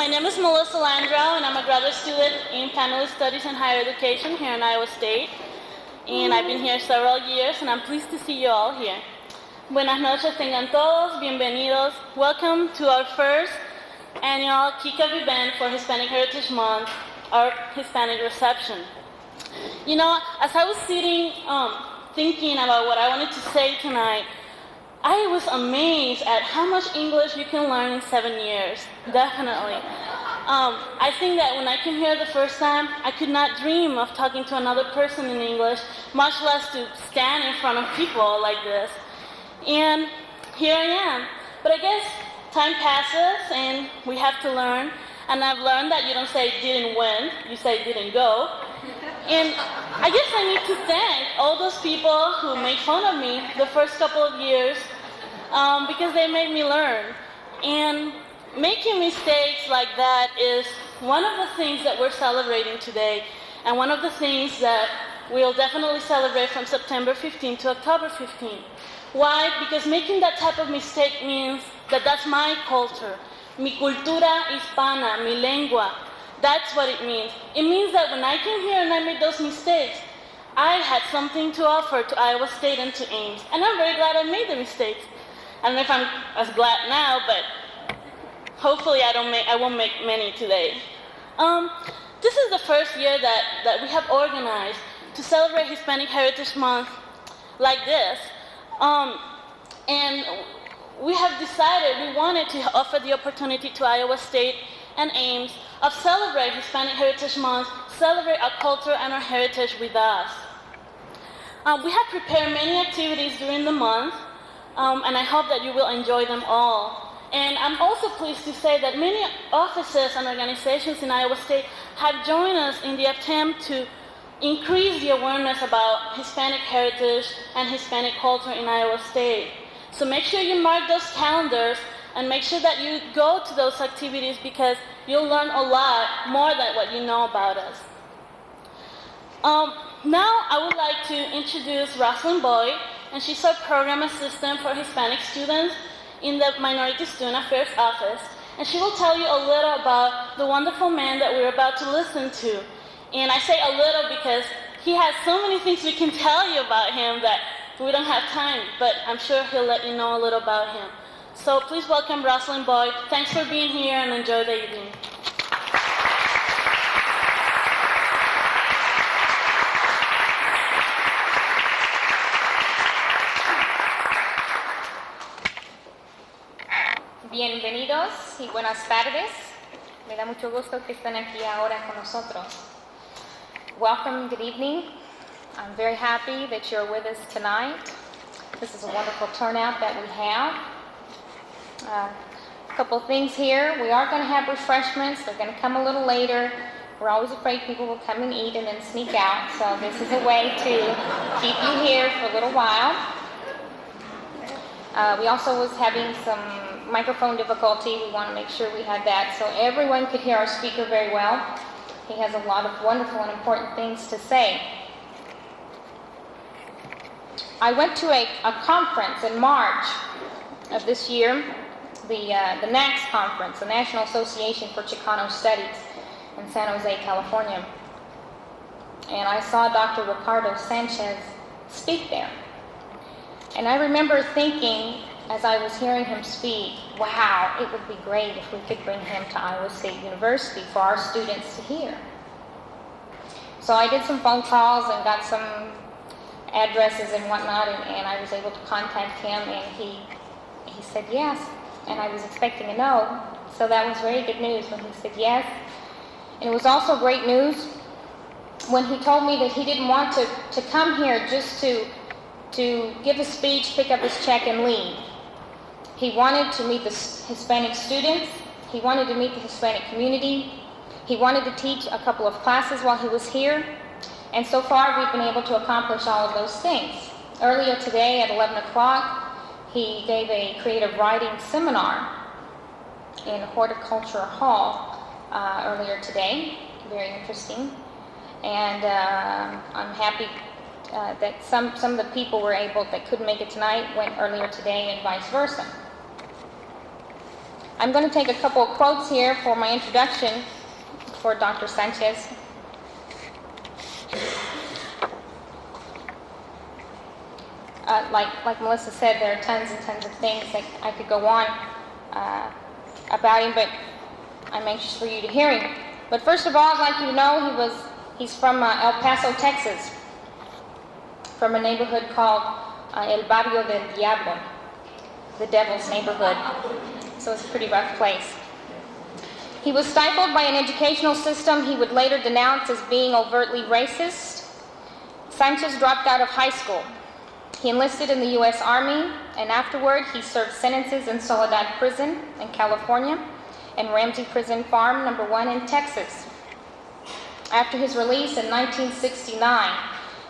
My name is Melissa Landrow, and I'm a graduate student in Family Studies and Higher Education here in Iowa State. And I've been here several years, and I'm pleased to see you all here. Buenas noches tengan todos, bienvenidos. Welcome to our first annual Kickoff event for Hispanic Heritage Month, our Hispanic reception. You know, as I was sitting thinking about what I wanted to say tonight, I was amazed at how much English you can learn in 7 years, definitely. I think that when I came here the first time, I could not dream of talking to another person in English, much less to stand in front of people like this. And here I am. But I guess time passes and we have to learn. And I've learned that you don't say didn't win, you say didn't go. And I guess I need to thank all those people who made fun of me the first couple of years because they made me learn. And making mistakes like that is one of the things that we're celebrating today, and one of the things that we'll definitely celebrate from September 15 to October 15. Why? Because making that type of mistake means that that's my culture, mi cultura hispana, mi lengua. That's what it means. It means that when I came here and I made those mistakes, I had something to offer to Iowa State and to Ames. And I'm very glad I made the mistakes. I don't know if I'm as glad now, but hopefully I won't make many today. This is the first year that we have organized to celebrate Hispanic Heritage Month like this. And we have decided we wanted to offer the opportunity to Iowa State and Ames of celebrate Hispanic Heritage Month, celebrate our culture and our heritage with us. We have prepared many activities during the month, and I hope that you will enjoy them all. And I'm also pleased to say that many offices and organizations in Iowa State have joined us in the attempt to increase the awareness about Hispanic heritage and Hispanic culture in Iowa State. So make sure you mark those calendars and make sure that you go to those activities because you'll learn a lot more than what you know about us. Now I would like to introduce Rosalind Boyd, and she's our program assistant for Hispanic students in the Minority Student Affairs Office. And she will tell you a little about the wonderful man that we're about to listen to. And I say a little because he has so many things we can tell you about him that we don't have time, but I'm sure he'll let you know a little about him. So please welcome Rosalind Boyd. Thanks for being here and enjoy the evening. Bienvenidos y buenas tardes. Me da mucho gusto que estén aquí ahora con nosotros. Welcome, good evening. I'm very happy that you're with us tonight. This is a wonderful turnout that we have. A couple of things here. We are going to have refreshments. They're going to come a little later. We're always afraid people will come and eat and then sneak out. So this is a way to keep you here for a little while. We also was having some microphone difficulty. We want to make sure we had that so everyone could hear our speaker very well. He has a lot of wonderful and important things to say. I went to a conference in March of this year, the NACS conference, the National Association for Chicano Studies in San Jose, California. And I saw Dr. Ricardo Sanchez speak there. And I remember thinking, as I was hearing him speak, wow, it would be great if we could bring him to Iowa State University for our students to hear. So I did some phone calls and got some addresses and whatnot, and I was able to contact him, and he said yes, and I was expecting a no, so that was very good news when he said yes. And it was also great news when he told me that he didn't want to come here just to give a speech, pick up his check, and leave. He wanted to meet the Hispanic students. He wanted to meet the Hispanic community. He wanted to teach a couple of classes while he was here. And so far, we've been able to accomplish all of those things. Earlier today at 11 o'clock, he gave a creative writing seminar in Horticulture Hall earlier today. Very interesting. And I'm happy that some of the people were able, that couldn't make it tonight, went earlier today and vice versa. I'm going to take a couple of quotes here for my introduction for Dr. Sanchez. Like Melissa said, there are tons and tons of things that I could go on about him, but I'm anxious for you to hear him. But first of all, I'd like you to know he's from El Paso, Texas, from a neighborhood called El Barrio del Diablo, the Devil's Neighborhood. So it's a pretty rough place. He was stifled by an educational system he would later denounce as being overtly racist. Sanchez dropped out of high school. He enlisted in the U.S. Army, and afterward he served sentences in Soledad Prison in California and Ramsey Prison Farm No. 1 in Texas. After his release in 1969,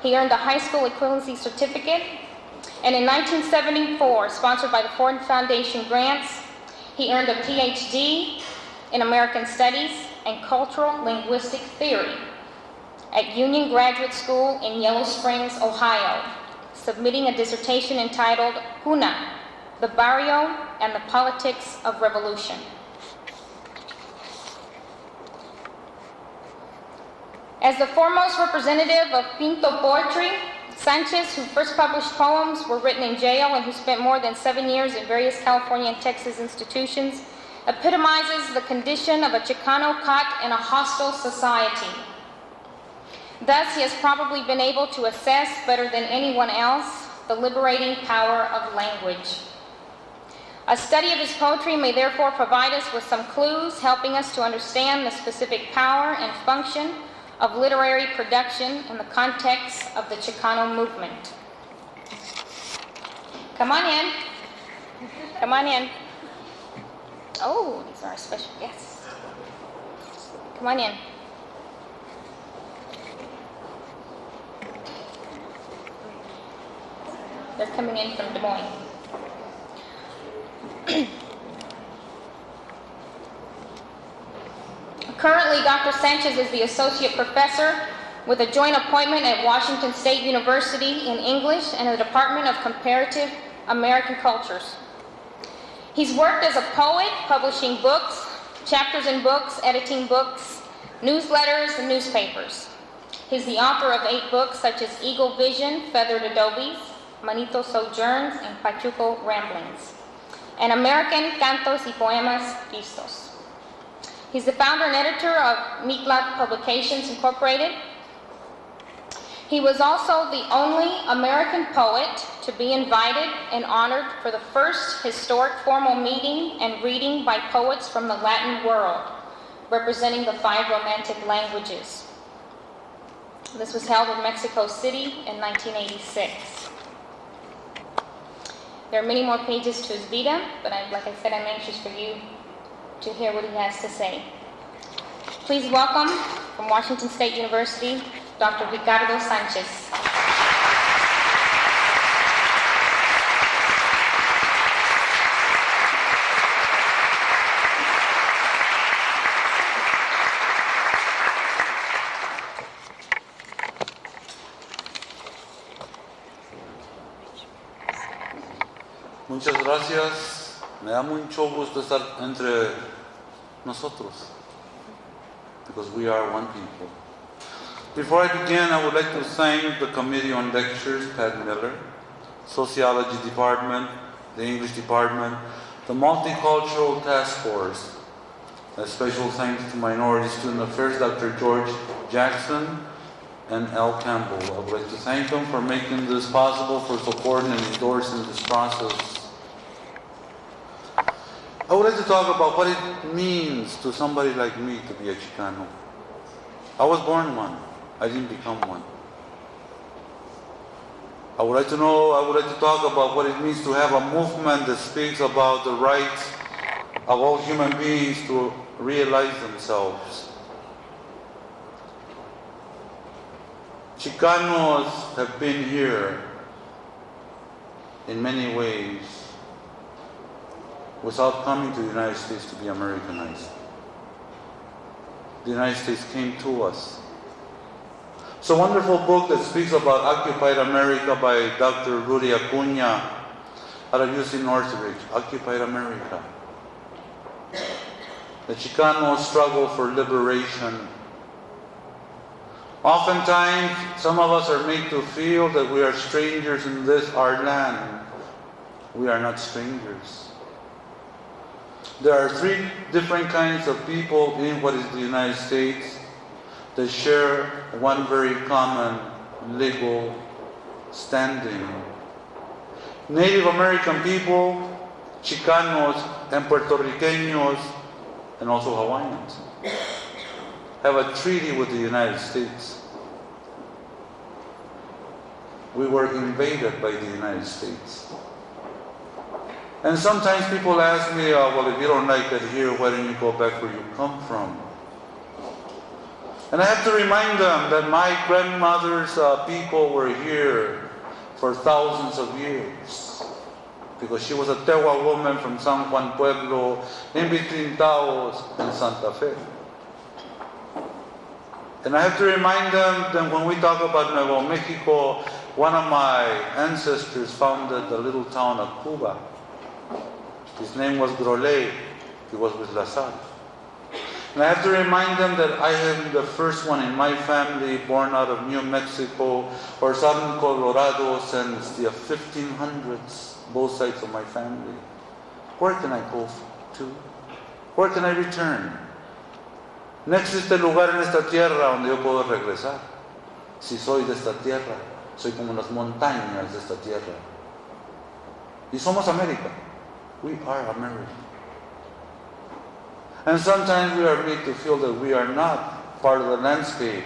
he earned a high school equivalency certificate, and in 1974, sponsored by the Ford Foundation grants, he earned a PhD in American Studies and Cultural Linguistic Theory at Union Graduate School in Yellow Springs, Ohio, submitting a dissertation entitled Cuna, the Barrio and the Politics of Revolution. As the foremost representative of Pinto poetry, Sanchez, who first published poems, were written in jail and who spent more than 7 years in various California and Texas institutions, epitomizes the condition of a Chicano caught in a hostile society. Thus, he has probably been able to assess better than anyone else the liberating power of language. A study of his poetry may therefore provide us with some clues, helping us to understand the specific power and function of literary production in the context of the Chicano movement. Come on in. Come on in. Oh, these are our special guests. Come on in. They're coming in from Des Moines. Currently, Dr. Sanchez is the associate professor with a joint appointment at Washington State University in English and the Department of Comparative American Cultures. He's worked as a poet, publishing books, chapters in books, editing books, newsletters, and newspapers. He's the author of 8 books such as Eagle Vision, Feathered Adobes, Manito Sojourns, and Pachuco Ramblings, and American Cantos y Poemas Vistos. He's the founder and editor of Mictlac Publications Incorporated. He was also the only American poet to be invited and honored for the first historic formal meeting and reading by poets from the Latin world, representing the 5 Romantic languages. This was held in Mexico City in 1986. There are many more pages to his vita, but like I said, I'm anxious for you to hear what he has to say. Please welcome, from Washington State University, Dr. Ricardo Sanchez. Muchas gracias. Me da mucho gusto estar entre nosotros, because we are one people. Before I begin, I would like to thank the Committee on Lectures, Pat Miller, Sociology Department, the English Department, the Multicultural Task Force. A special thanks to Minority Student Affairs, Dr. George Jackson and Al Campbell. I would like to thank them for making this possible, for supporting and endorsing this process. I would like to talk about what it means to somebody like me to be a Chicano. I was born one. I didn't become one. I would like to talk about what it means to have a movement that speaks about the rights of all human beings to realize themselves. Chicanos have been here in many ways without coming to the United States to be Americanized. The United States came to us. It's a wonderful book that speaks about Occupied America by Dr. Rudy Acuna out of UC Northridge, Occupied America. The Chicano struggle for liberation. Oftentimes, some of us are made to feel that we are strangers in this, our land. We are not strangers. There are three different kinds of people in what is the United States that share one very common legal standing. Native American people, Chicanos, and Puerto Ricanos, and also Hawaiians have a treaty with the United States. We were invaded by the United States. And sometimes people ask me, well, if you don't like it here, why don't you go back where you come from? And I have to remind them that my grandmother's people were here for thousands of years. Because she was a Tewa woman from San Juan Pueblo, in between Taos and Santa Fe. And I have to remind them that when we talk about Nuevo Mexico, one of my ancestors founded the little town of Cuba. His name was Grolé. He was with La Salle. And I have to remind them that I am the first one in my family born out of New Mexico or Southern Colorado since the 1500s, both sides of my family. Where can I go to? Where can I return? No existe lugar en esta tierra donde yo puedo regresar. Si soy de esta tierra, soy como las montañas de esta tierra. Y somos América. We are America. And sometimes we are made to feel that we are not part of the landscape.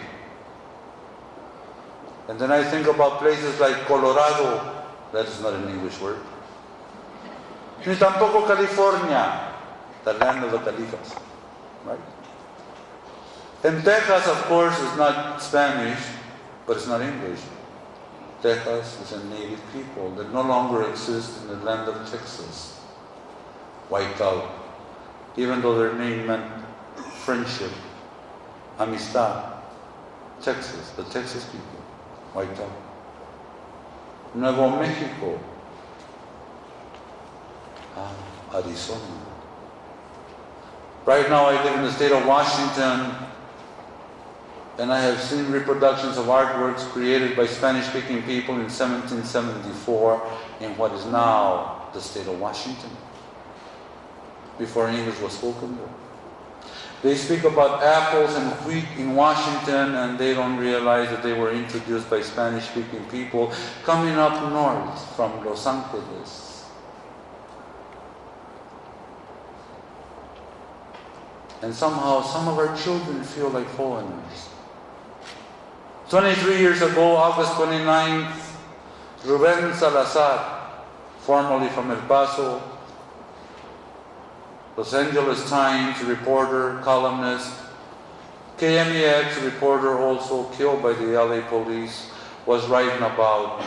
And then I think about places like Colorado. That is not an English word. Ni tampoco California, the land of the Califas. Right? And Texas, of course, is not Spanish, but it's not English. Texas is a native people that no longer exist in the land of Texas. Wiped out. Even though their name meant friendship, amistad. Texas, the Texas people, wiped out. Nuevo Mexico, Arizona. Right now I live in the state of Washington, and I have seen reproductions of artworks created by Spanish-speaking people in 1774 in what is now the state of Washington, before English was spoken there. They speak about apples and wheat in Washington, and they don't realize that they were introduced by Spanish-speaking people coming up north from Los Angeles. And somehow some of our children feel like foreigners. 23 years ago, August 29th, Ruben Salazar, formerly from El Paso, Los Angeles Times reporter, columnist, KMEX reporter also killed by the LA police, was writing about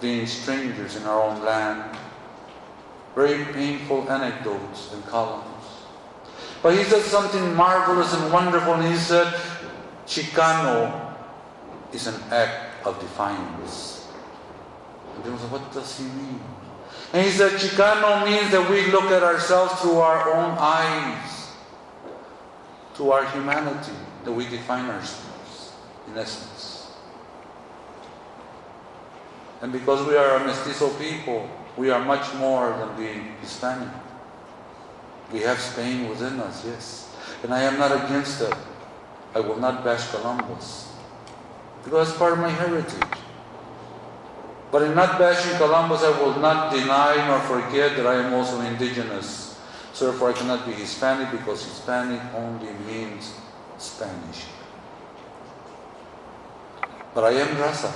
being strangers in our own land. Very painful anecdotes and columns. But he said something marvelous and wonderful, and he said, Chicano is an act of defiance. And people said, what does he mean? And he said, Chicano means that we look at ourselves through our own eyes, to our humanity, that we define ourselves, in essence. And because we are a mestizo people, we are much more than being Hispanic. We have Spain within us, yes. And I am not against it. I will not bash Columbus, because it's part of my heritage. But in not bashing Columbus, I will not deny nor forget that I am also indigenous. So therefore I cannot be Hispanic, because Hispanic only means Spanish. But I am Raza.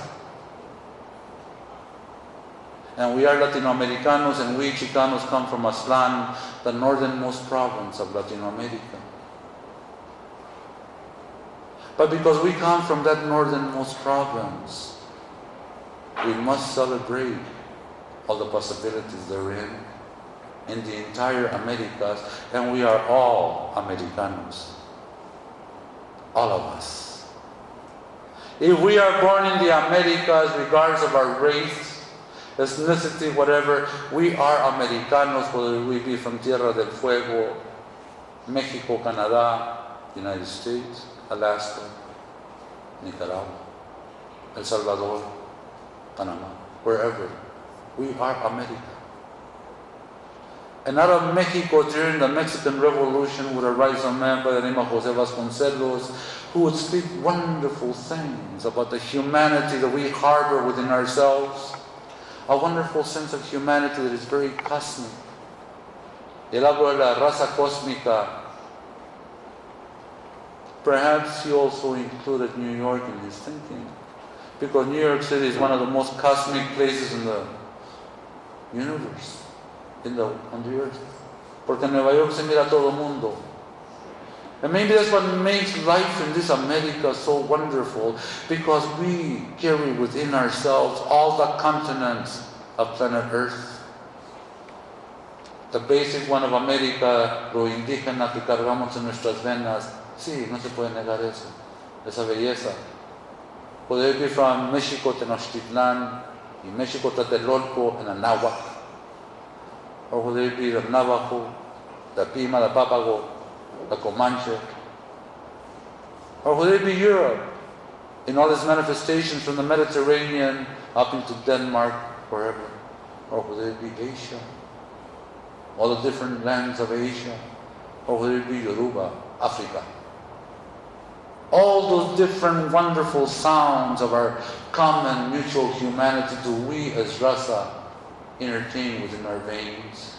And we are Latinoamericanos, and we Chicanos come from Aztlán, the northernmost province of Latin America. But because we come from that northernmost province, we must celebrate all the possibilities therein in the entire Americas, and we are all Americanos. All of us. If we are born in the Americas, regardless of our race, ethnicity, whatever, we are Americanos, whether we be from Tierra del Fuego Mexico, Canadá, United States, Alaska, Nicaragua, El Salvador, Panama, wherever. We are America. And out of Mexico during the Mexican Revolution would arise a man by the name of Jose Vasconcelos who would speak wonderful things about the humanity that we harbor within ourselves, a wonderful sense of humanity that is very cosmic. El habla de la raza cósmica. Perhaps he also included New York in his thinking, because New York City is one of the most cosmic places in the universe. On the earth. Porque en Nueva York se mira todo el mundo. And maybe that's what makes life in this America so wonderful, because we carry within ourselves all the continents of planet Earth. The basic one of America, lo indígena que cargamos en nuestras venas, sí, no se puede negar eso, esa belleza. Poder be from Mexico, Tenochtitlan, y Mexico, Tlatelolco, and Anáhuac. Or whether it be the Navajo, the Pima, the Papago, the Comanche, or whether it be Europe, in all its manifestations from the Mediterranean up into Denmark, wherever, or whether it be Asia, all the different lands of Asia, or whether it be Yoruba, Africa. All those different wonderful sounds of our common mutual humanity do we as Raza entertain within our veins.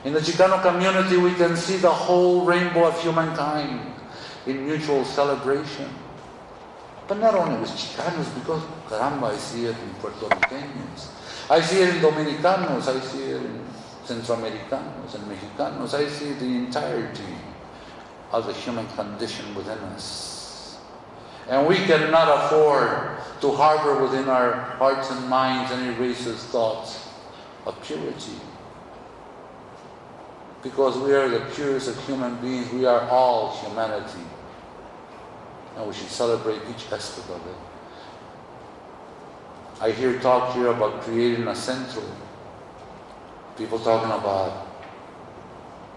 In the Chicano community, we can see the whole rainbow of humankind in mutual celebration. But not only with Chicanos, because caramba, I see it in Puerto Ricanos, I see it in Dominicanos, I see it in Centroamericanos and Mexicanos, I see the entirety of the human condition within us. And we cannot afford to harbor within our hearts and minds any racist thoughts of purity. Because we are the purest of human beings, we are all humanity. And we should celebrate each aspect of it. I hear talk here about creating a centro. People talking about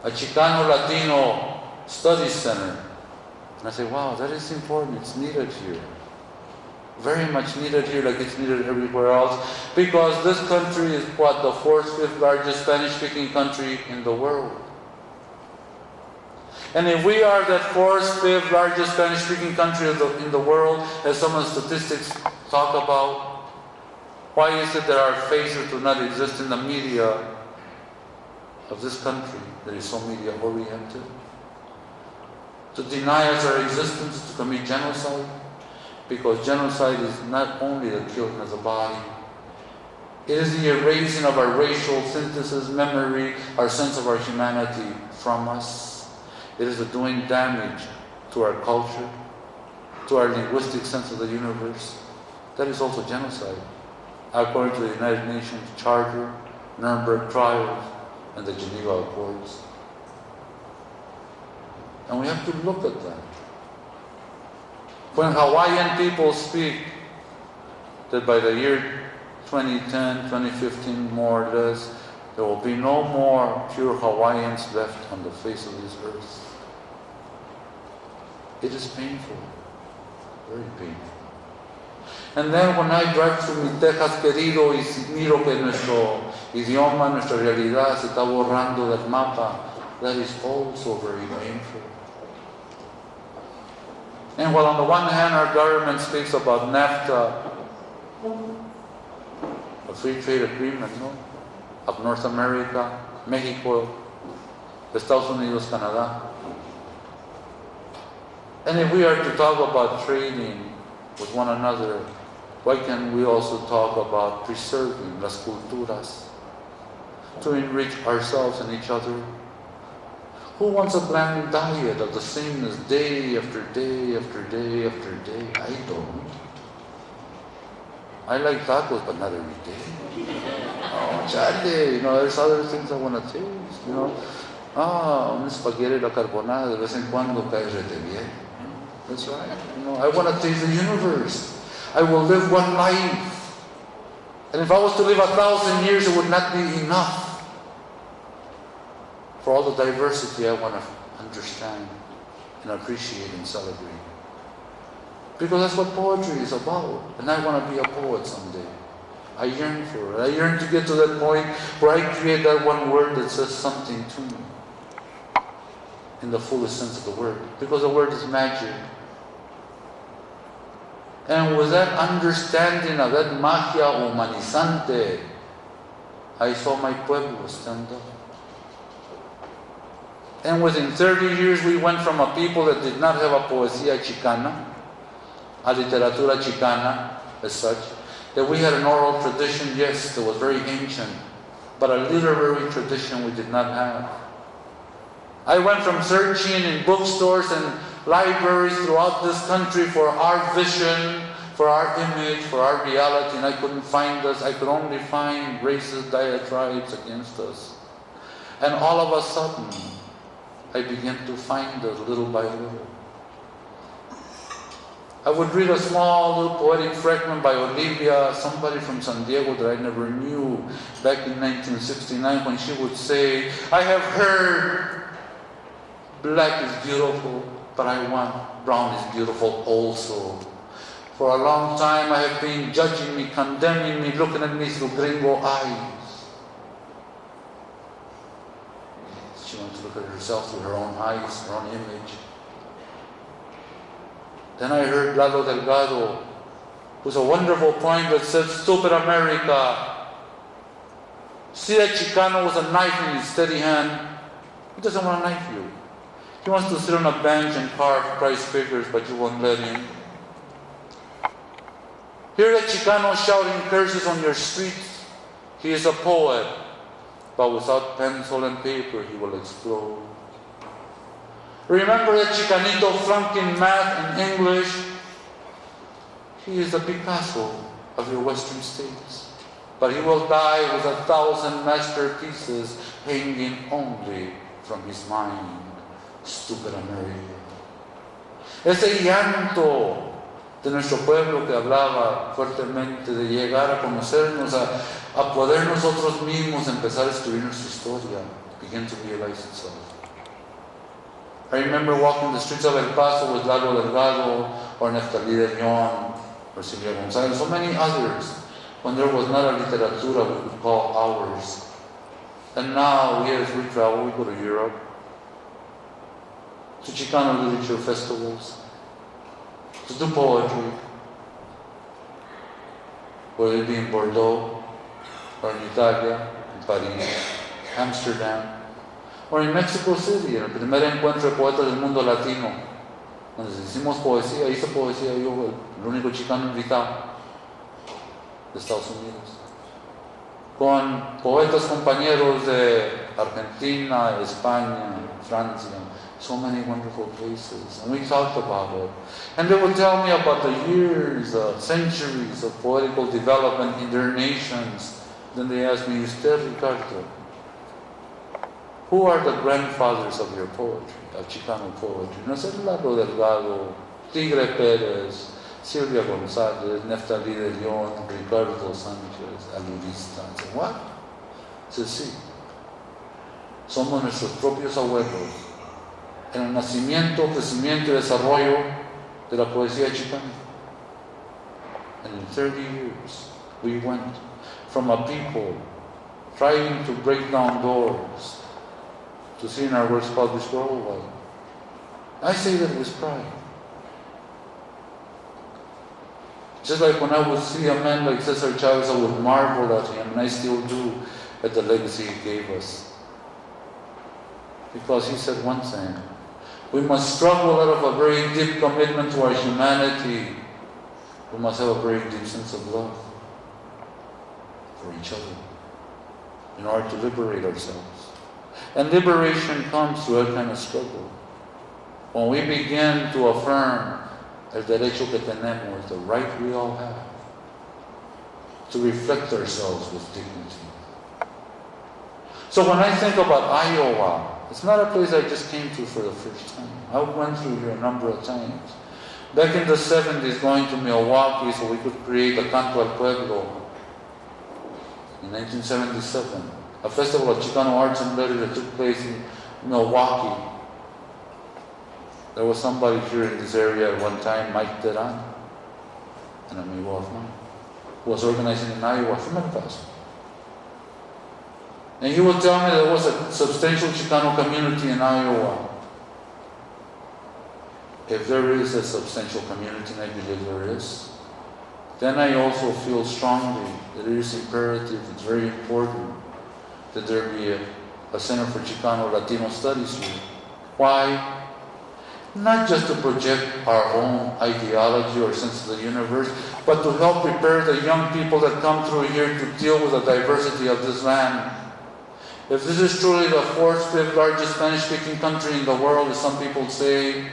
a Chicano Latino study center. And I say, wow, that is important, it's needed here. Very much needed here, like it's needed everywhere else, because this country is what, the 4th, 5th largest Spanish-speaking country in the world. And if we are that 4th, 5th largest Spanish-speaking country in the world, as some of the statistics talk about, why is it that our faces do not exist in the media of this country that is so media-oriented? To deny us our existence is to commit genocide. Because genocide is not only the killing of the body, it is the erasing of our racial synthesis, memory, our sense of our humanity from us. It is the doing damage to our culture, to our linguistic sense of the universe. That is also genocide, according to the United Nations Charter, Nuremberg Trials, and the Geneva Accords. And we have to look at that. When Hawaiian people speak that by the year 2010, 2015, more or less, there will be no more pure Hawaiians left on the face of this earth. It is painful, very painful. And then when I drive through mi Texas querido y miro que nuestro idioma, nuestra realidad se está borrando del mapa, that is also very painful. And while on the one hand our government speaks about NAFTA, a free trade agreement, of North America, Mexico, Estados Unidos, Canadá. And if we are to talk about trading with one another, why can't we also talk about preserving las culturas to enrich ourselves and each other? Who wants a bland diet of the sameness day after day after day after day? I don't. I like tacos, but not every day. Oh, chale, there's other things I want to taste, un spaghetti la carbonara de vez en cuando cae rete bien. That's right. I want to taste the universe. I will live one life. And if I was to live 1,000 years, it would not be enough For all the diversity I want to understand and appreciate and celebrate. Because that's what poetry is about. And I want to be a poet someday. I yearn for it. I yearn to get to that point where I create that one word that says something to me. In the fullest sense of the word. Because the word is magic. And with that understanding of that magia humanizante, I saw my pueblo stand up. And within 30 years we went from a people that did not have a poesía chicana, a literatura chicana as such, that we had an oral tradition, yes, that was very ancient, but a literary tradition we did not have. I went from searching in bookstores and libraries throughout this country for our vision, for our image, for our reality, and I couldn't find us. I could only find racist diatribes against us. And all of a sudden, I began to find us little by little. I would read a small little poetic fragment by Olivia, somebody from San Diego that I never knew, back in 1969, when she would say, I have heard black is beautiful, but I want brown is beautiful also. For a long time I have been judging me, condemning me, looking at me through gringo eyes. She wanted to look at herself through her own eyes, her own image. Then I heard Lalo Delgado, who's a wonderful poem that said, stupid America. See that Chicano with a knife in his steady hand? He doesn't want to knife you. He wants to sit on a bench and carve Christ figures, but you won't let him. Hear that Chicano shouting curses on your streets. He is a poet, but without pencil and paper, he will explode. Remember that Chicanito flunking math and English? He is the Picasso of your Western states. But he will die with 1,000 masterpieces hanging only from his mind. Stupid America. Ese llanto de nuestro pueblo que hablaba fuertemente de llegar a conocernos, a poder nosotros mismos empezar a escribir nuestra historia, begin to realize itself. I remember walking the streets of El Paso with Lalo Delgado or Neftali de Leon or Silvia Gonzalez, so many others, when there was not a literatura we could call ours. And now, as we travel, we go to Europe, to Chicano literature festivals, to do poetry, whether it be in Bordeaux, or in Italia, in Paris, Amsterdam, or in Mexico City, en el primer encuentro de poetas del mundo latino, donde hicimos poesía, hice poesía yo, el único chicano invitado de Estados Unidos, con poetas compañeros de Argentina, España, Francia, so many wonderful places, and we talked about it. And they would tell me about the years, centuries of poetical development in their nations. Then they asked me, Usted, Ricardo, who are the grandfathers of your poetry, of Chicano poetry? And I said, Lalo Delgado, Tigre Pérez, Silvia González, Neftali de Leon, Ricardo Sánchez, Alurista. I said, what? I said, sí. Somos nuestros propios abuelos en el nacimiento, crecimiento y desarrollo de la poesía chicana. And in 30 years, we went from a people trying to break down doors to seeing our works published worldwide. I say that with pride. Just like when I would see a man like Cesar Chavez, I would marvel at him, and I still do, at the legacy he gave us. Because he said one thing, we must struggle out of a very deep commitment to our humanity. We must have a very deep sense of love for each other in order to liberate ourselves. And liberation comes through that kind of struggle. When we begin to affirm el derecho que tenemos, the right we all have, to reflect ourselves with dignity. So when I think about Iowa, it's not a place I just came to for the first time. I went through here a number of times. Back in the 70s, going to Milwaukee so we could create a Canto al Pueblo. In 1977, a festival of Chicano arts and letters that took place in Milwaukee. There was somebody here in this area at one time, Mike Teran, an amigo of mine, who was organizing in Iowa from El Paso. And he would tell me there was a substantial Chicano community in Iowa. If there is a substantial community, and I believe there is, then I also feel strongly that it is imperative, it's very important, that there be a Center for Chicano Latino Studies here. Why? Not just to project our own ideology or sense of the universe, but to help prepare the young people that come through here to deal with the diversity of this land. If this is truly the fourth, fifth largest Spanish-speaking country in the world, as some people say,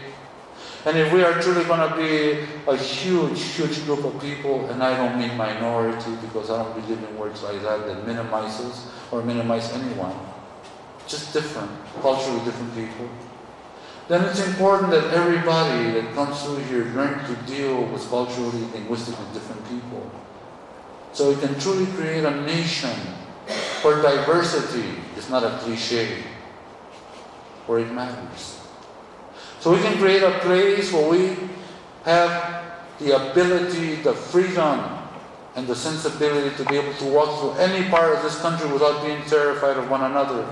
and if we are truly going to be a huge, huge group of people, and I don't mean minority because I don't believe in words like that minimizes or minimize anyone, just different, culturally different people, then it's important that everybody that comes through here learn to deal with culturally, linguistically different people. So we can truly create a nation where diversity is not a cliche, where it matters. So we can create a place where we have the ability, the freedom, and the sensibility to be able to walk through any part of this country without being terrified of one another.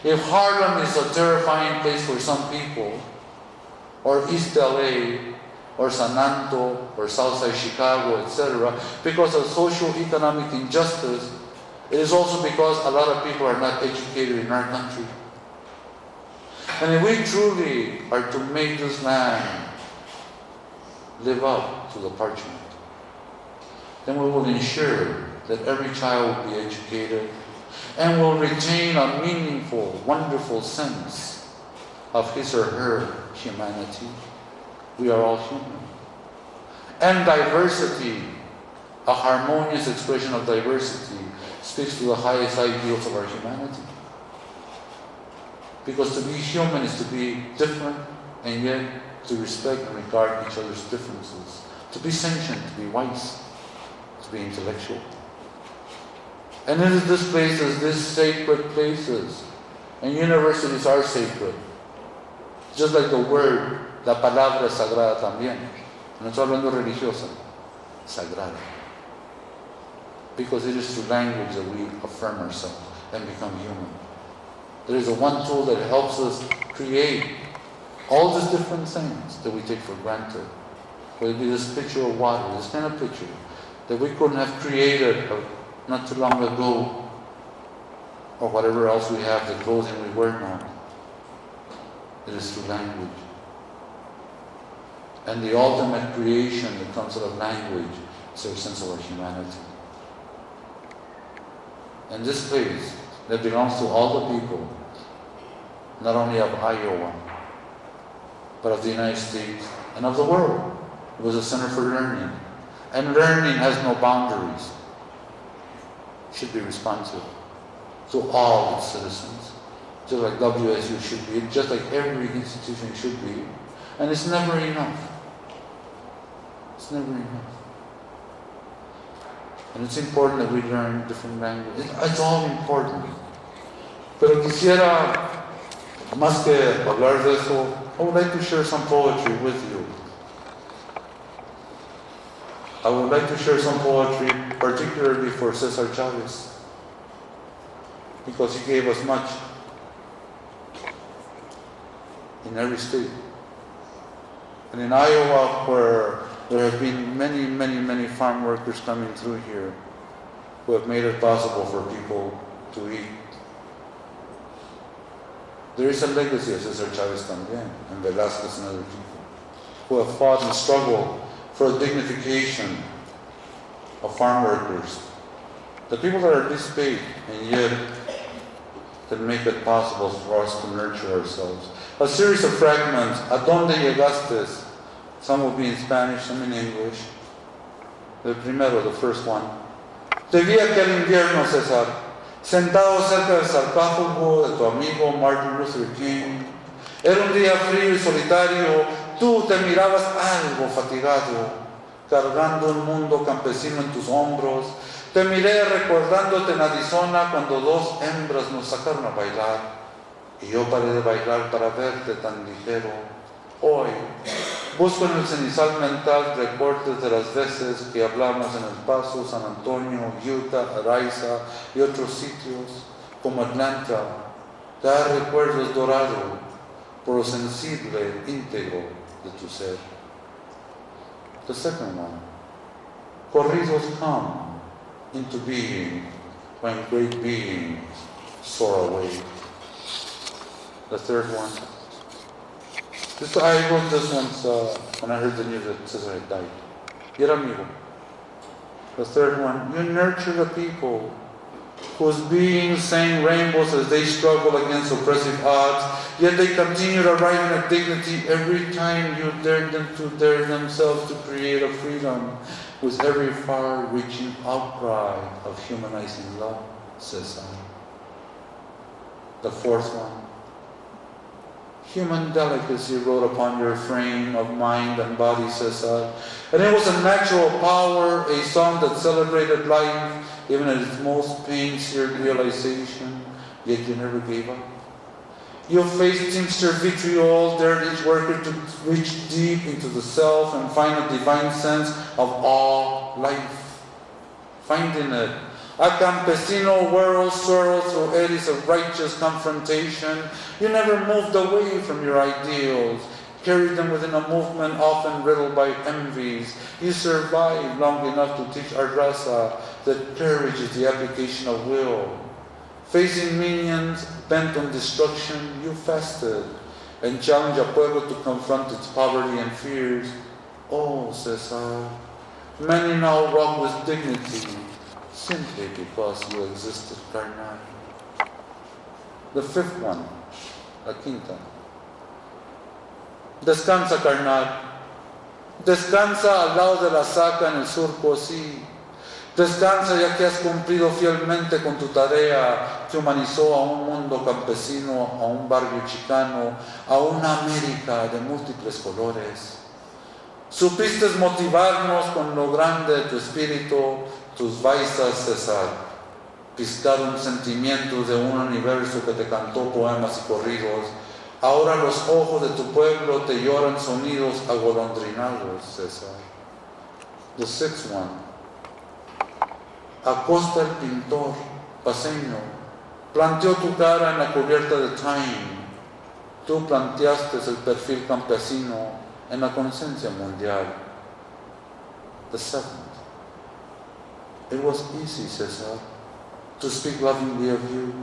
If Harlem is a terrifying place for some people, or East LA, or San Antonio, or Southside Chicago, etc., because of socio-economic injustice, it is also because a lot of people are not educated in our country. And if we truly are to make this land live up to the parchment, then we will ensure that every child will be educated and will retain a meaningful, wonderful sense of his or her humanity. We are all human. And diversity, a harmonious expression of diversity, speaks to the highest ideals of our humanity. Because to be human is to be different and yet to respect and regard each other's differences. To be sentient, to be wise, to be intellectual. And it is this places, these sacred places, and universities are sacred. Just like the word, la palabra es sagrada también. No estoy hablando religiosa, sagrada. Because it is through language that we affirm ourselves and become human. There is a one tool that helps us create all these different things that we take for granted. Whether it be this picture of water, this kind of picture, that we couldn't have created not too long ago, or whatever else we have, the clothing we wear now. It is through language. And the ultimate creation that comes out of language is our sense of our humanity. And this place that belongs to all the people, not only of Iowa, but of the United States and of the world. It was a center for learning. And learning has no boundaries. It should be responsive to all its citizens. Just like WSU should be, just like every institution should be. And it's never enough. It's never enough. And it's important that we learn different languages. It's all important. Pero quisiera, más que hablar de eso, I would like to share some poetry with you. I would like to share some poetry, particularly for Cesar Chavez, because he gave us much in every state. And in Iowa, where there have been many, many, many farm workers coming through here who have made it possible for people to eat. There is a legacy of Cesar Chavez también, and Velázquez and other people, who have fought and struggled for a dignification of farm workers. The people that are this big, and yet that make it possible for us to nurture ourselves. A series of fragments, ¿A dónde llegaste? Some will be in Spanish, some in English. The primero, the first one. Te vi aquel invierno, César, sentado cerca del sarcófago de tu amigo Martin Luther King. Era un día frío y solitario. Tú te mirabas algo fatigado, cargando un mundo campesino en tus hombros. Te miré recordándote en Arizona cuando dos hembras nos sacaron a bailar y yo paré de bailar para verte tan ligero. Hoy busco en el cenizal mental recortes de las veces que hablamos en El Paso, San Antonio, Utah, Araiza y otros sitios como Atlanta. Cada recuerdo es dorado por lo sensible, íntegro de tu ser. The second one, corridos come into being when great beings soar away. The third one, I wrote this once when I heard the news that Cesar had died. Y era amigo. The third one, you nurture the people whose beings sang rainbows as they struggle against oppressive odds, yet they continue to arrive at dignity every time you dare them to dare themselves to create a freedom with every far-reaching outcry of humanizing love, Cesar. The fourth one, human delicacy wrote upon your frame of mind and body, Cesar, and it was a natural power, a song that celebrated life, even at its most pain-seared realization, yet you never gave up. You faced teamster vitriol, dared each worker to reach deep into the self and find a divine sense of all life. Finding it, a campesino whirls swirls through eddies of righteous confrontation. You never moved away from your ideals, carried them within a movement often riddled by envies. You survived long enough to teach our raza that courage is the application of will. Facing minions bent on destruction, you fasted and challenged a pueblo to confront its poverty and fears. Oh, Cesar, many now walk with dignity simply because you existed, carnal. The fifth one, la quinta. Descansa, carnal. Descansa al lado de la saca en el surco, sí. Descansa ya que has cumplido fielmente con tu tarea que humanizó a un mundo campesino, a un barrio chicano, a una América de múltiples colores. Supiste motivarnos con lo grande de tu espíritu, tus baisas, Cesar. Piscar un sentimiento de un universo que te cantó poemas y corridos. Ahora los ojos de tu pueblo te lloran sonidos agolondrinados, Cesar. The sixth one. Acosta el pintor paseño planteó tu cara en la cubierta de Time. Tú planteaste el perfil campesino en la conciencia mundial. The seventh. It was easy, Cesar, to speak lovingly of you.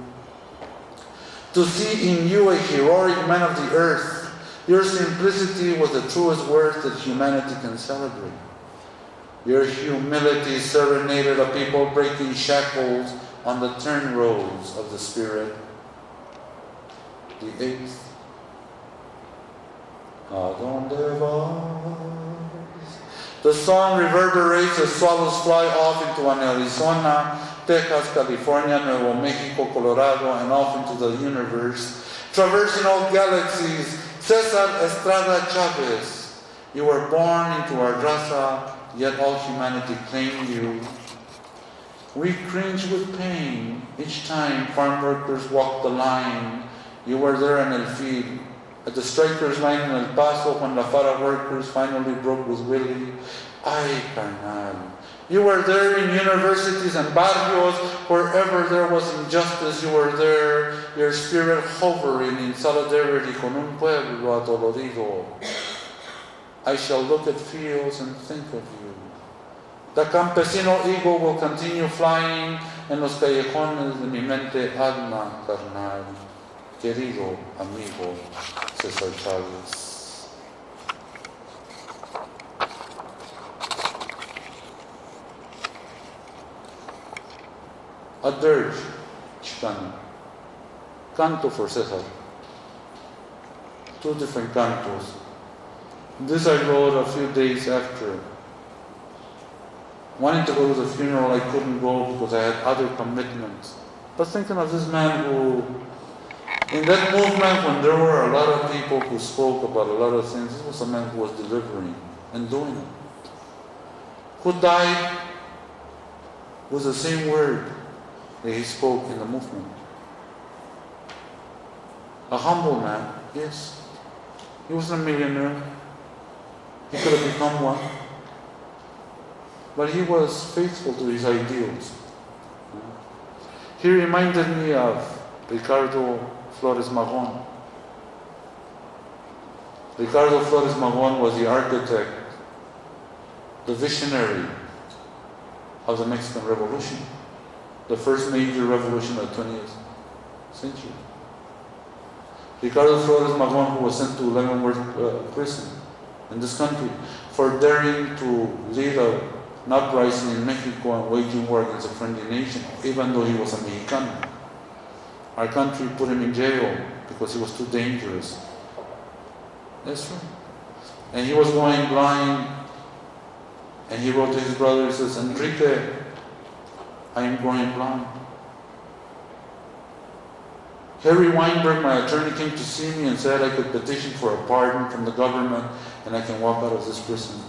To see in you a heroic man of the earth. Your simplicity was the truest worth that humanity can celebrate. Your humility serenaded a people breaking shackles on the turn roads of the Spirit. The eighth. ¿A dónde vas? The song reverberates as swallows fly off into an Arizona, Texas, California, Nuevo Mexico, Colorado, and off into the universe, traversing all galaxies. Cesar Estrada Chavez, you were born into our raza, yet all humanity claimed you. We cringe with pain each time farm workers walk the line. You were there in El Fil, at the strikers' line in El Paso when La Fara workers finally broke with Willie. Ay, carnal. You were there in universities and barrios, wherever there was injustice, you were there, your spirit hovering in solidarity con un pueblo adolorido. I shall look at fields and think of you. The campesino eagle will continue flying en los callejones de mi mente, alma, carnal. Querido amigo Cesar Chavez. A dirge, Chicano. Canto for Cesar. Two different cantos. This I wrote a few days after. Wanting to go to the funeral, I couldn't go because I had other commitments. But thinking of this man who, in that movement when there were a lot of people who spoke about a lot of things, this was a man who was delivering and doing it. Who died was the same word that he spoke in the movement. A humble man, yes. He wasn't a millionaire. He could have become one. But he was faithful to his ideals. He reminded me of Ricardo Flores Magón. Ricardo Flores Magón was the architect, the visionary of the Mexican Revolution, the first major revolution of the 20th century. Ricardo Flores Magón, who was sent to Leavenworth prison in this country for daring to lead an uprising in Mexico and waging war against a friendly nation, even though he was a Mexicano. Our country put him in jail because he was too dangerous. That's right. And he was going blind, and he wrote to his brother, he says, Enrique, I am going blind. Harry Weinberg, my attorney, came to see me and said I could petition for a pardon from the government and I can walk out of this prison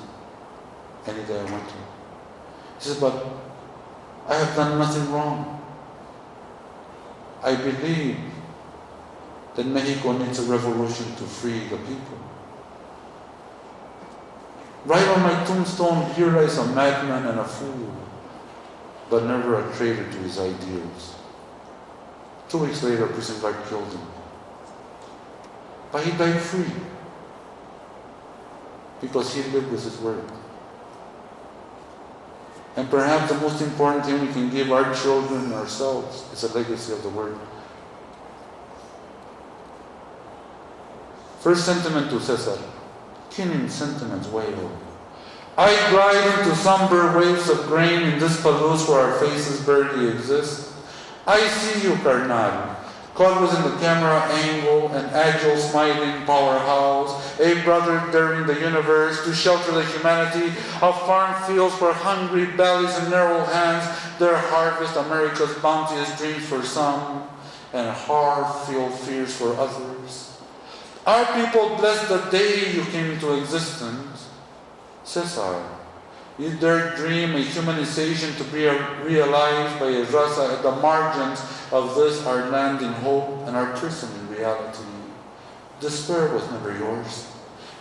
any day I want to. He says, but I have done nothing wrong. I believe that Mexico needs a revolution to free the people. Right on my tombstone, here lies a madman and a fool, but never a traitor to his ideals. 2 weeks later, a prison guard killed him. But he died free because he lived with his word. And perhaps the most important thing we can give our children and ourselves is a legacy of the word. First sentiment to Cesar. Keening sentiments wail. I glide into somber waves of grain in this palouse where our faces barely exist. I see you, carnal, caught within the camera angle, an agile, smiling powerhouse, a brother daring the universe to shelter the humanity of farm fields for hungry bellies and narrow hands, their harvest America's bounteous dreams for some, and hard-filled fears for others. Our people bless the day you came into existence. Cesar, you dare dream a humanization to be realized by a raza at the margins of this our land in hope and our prison in reality. Despair was never yours.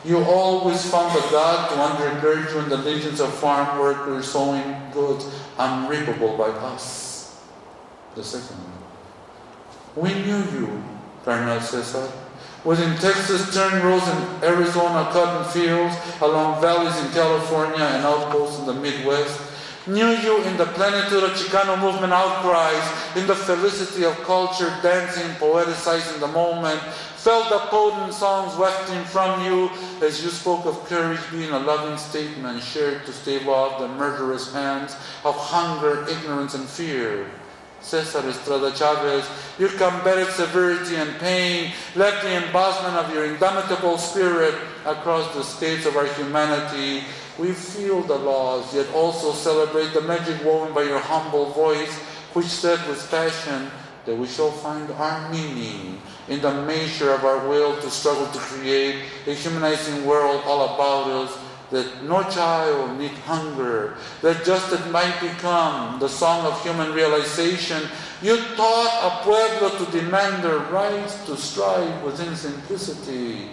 You always found a God to undergird you in the legions of farm workers sowing goods unreapable by us. The second one. We knew you, Colonel Cesar. Within Texas turn rows in Arizona cotton fields, along valleys in California and outposts in the Midwest. Knew you in the plenitude of Chicano movement outcries, in the felicity of culture, dancing, poeticizing the moment. Felt the potent songs wafting from you as you spoke of courage being a loving statement shared to stave off the murderous hands of hunger, ignorance, and fear. Cesar Estrada Chavez, you combated severity and pain, left the embossment of your indomitable spirit across the states of our humanity. We feel the laws, yet also celebrate the magic woven by your humble voice, which said with passion that we shall find our meaning in the measure of our will to struggle to create a humanizing world all about us, that no child need hunger, that justice might become the song of human realization. You taught a pueblo to demand their rights, to strive within simplicity.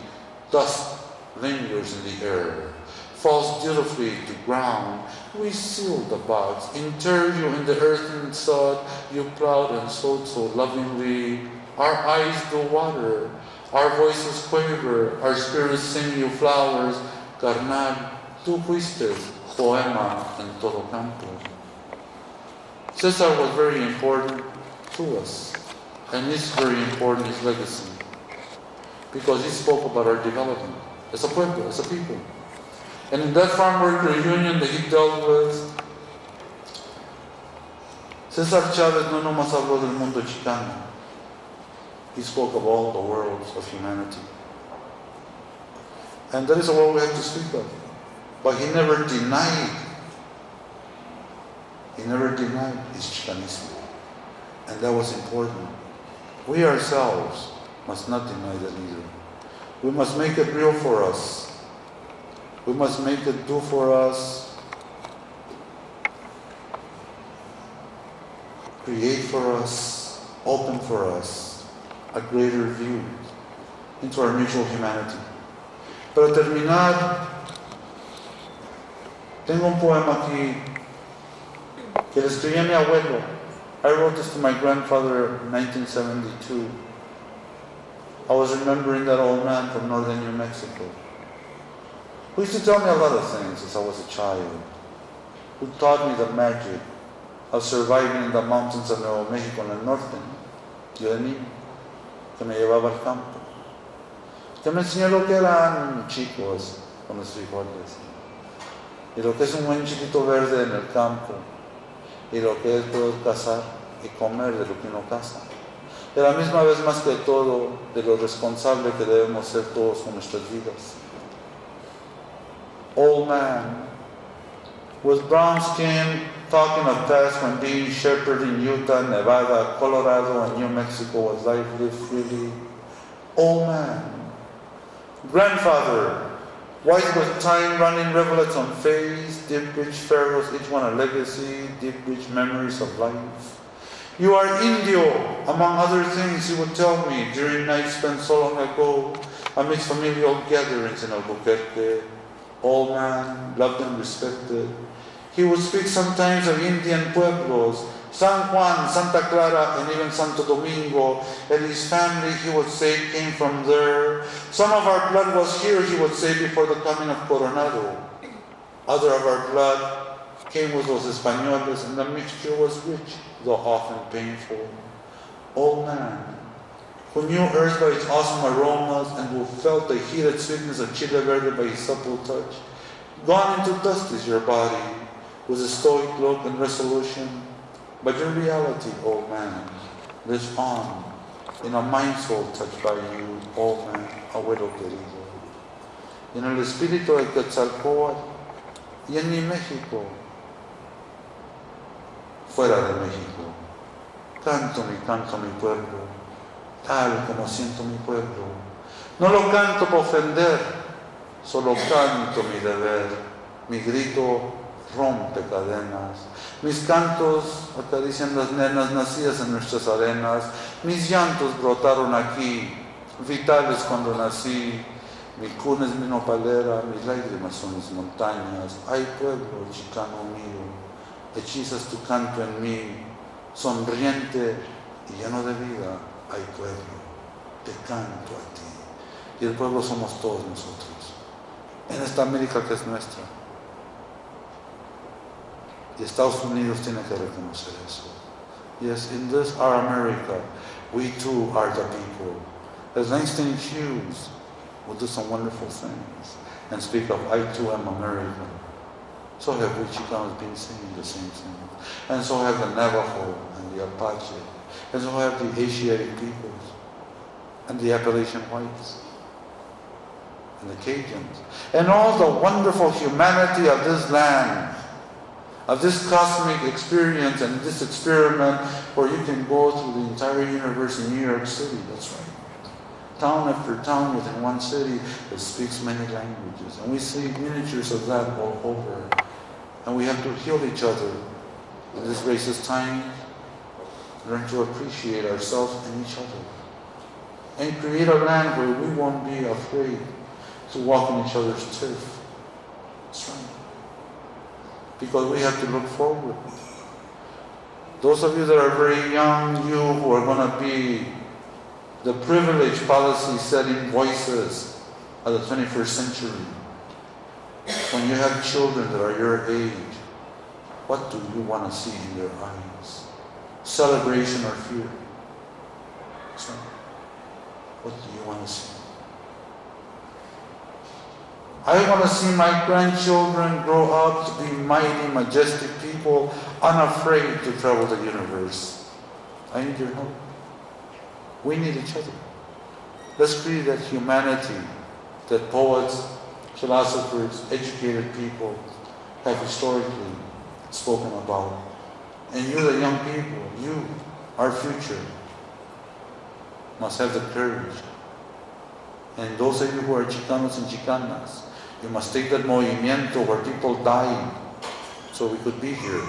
Dust lingers in the air, falls dutifully to ground. We sealed the box, inter you in the earthen sod you plowed and sowed so lovingly. Our eyes do water, our voices quaver, our spirits sing you flowers. Carnal, tú fuiste poema en todo campo. Cesar was very important to us, and it's very important, his legacy, because he spoke about our development as a pueblo, as a people. And in that farm worker union that he dealt with, Cesar Chavez no nomás habló del mundo chicano. He spoke of all the worlds of humanity. And that is a world we have to speak of. But he never denied his Chicanismo. And that was important. We ourselves must not deny that either. We must make it real for us. We must make it do for us create for us, open for us, a greater view into our mutual humanity. Para terminar, tengo un poema aquí que le escribí a mi abuelo. I wrote this to my grandfather in 1972. I was remembering that old man from northern New Mexico, who used to tell me a lot of things as I was a child, who taught me the magic of surviving in the mountains of Nuevo Mexico en el norte, yo de niño, que me llevaba al campo, que me enseñó lo que eran chicos con los frijoles, y lo que es un buen chiquito verde en el campo, y lo que es poder cazar y comer de lo que uno caza. De la misma vez, más que todo, de lo responsable que debemos ser todos con nuestras vidas. Old man, with brown skin, talking of past when being shepherd in Utah, Nevada, Colorado, and New Mexico was life lived freely. Old man, grandfather, wise with time, running rivulets on face, deep rich pharaohs, each one a legacy, deep rich memories of life. You are Indio, among other things he would tell me during nights spent so long ago amidst familial gatherings in Albuquerque. Old man, loved and respected. He would speak sometimes of Indian pueblos, San Juan, Santa Clara, and even Santo Domingo, and his family, he would say, came from there. Some of our blood was here, he would say, before the coming of Coronado. Other of our blood came with los Españoles, and the mixture was rich, though often painful. Old man, who knew earth by its awesome aromas, and who felt the heated sweetness of Chile Verde by his supple touch. Gone into dust is your body, with a stoic look and resolution, but your reality, old man, lives on in a mind soul touched by you, old man, abuelo querido. Y en el espíritu de Quetzalcóatl y en mi México, fuera de México, canto mi pueblo, tal como siento mi pueblo. No lo canto para ofender, solo canto mi deber, mi grito rompe cadenas. Mis cantos acarician las nenas nacidas en nuestras arenas. Mis llantos brotaron aquí, vitales cuando nací. Mi cuna es mi nopalera, mis lágrimas son mis montañas. Ay pueblo chicano mío, hechizas tu canto en mí, sonriente y lleno de vida. Ay pueblo, te canto a ti. Y el pueblo somos todos nosotros, en esta América que es nuestra. Y Estados Unidos tiene que reconocer eso. Yes, in this our America, we too are the people. As Langston Hughes will do some wonderful things and speak of I too am American. So have we Chicanos been saying the same thing. And so have the Navajo and the Apache. And so have the Asiatic peoples and the Appalachian whites and the Cajuns. And all the wonderful humanity of this land, of this cosmic experience and this experiment where you can go through the entire universe in New York City. That's right. Town after town within one city that speaks many languages. And we see miniatures of that all over. And we have to heal each other in this racist time, learn to appreciate ourselves and each other, and create a land where we won't be afraid to walk on each other's turf. That's right. Because we have to look forward. Those of you that are very young, you who are going to be the privileged policy setting voices of the 21st century, when you have children that are your age, what do you want to see in their eyes? Celebration or fear? So, what do you want to see? I want to see my grandchildren grow up to be mighty, majestic people, unafraid to travel the universe. I need your help. We need each other. Let's create that humanity that poets, philosophers, educated people have historically spoken about. And you, the young people, you, our future, must have the courage. And those of you who are Chicanos and Chicanas, you must take that movimiento where people died so we could be here.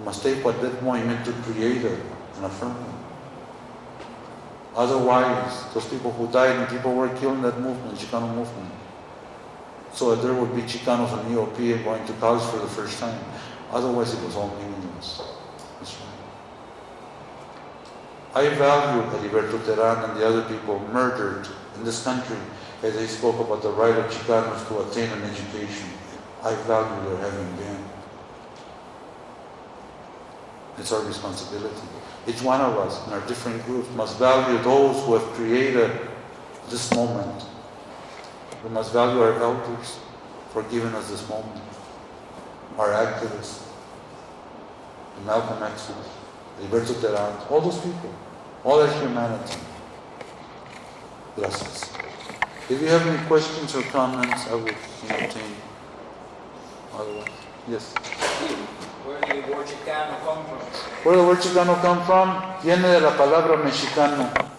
We must take what that movement created and affirm it. Otherwise, those people who died and people were killed in that movement, Chicano movement, so that there would be Chicanos and EOP and going to college for the first time. Otherwise, it was all meaningless. That's right. I value Heriberto Terán and the other people murdered in this country as they spoke about the right of Chicanos to attain an education. I value their having been. It's our responsibility. Each one of us in our different groups must value those who have created this moment. We must value our elders for giving us this moment. Our activists, Malcolm X, Heriberto Terán, all those people, all that humanity. Gracias. If you have any questions or comments, I would entertain. Otherwise, yes. Where did the word Chicano come from? Where the word Chicano come from? Viene de la palabra mexicano.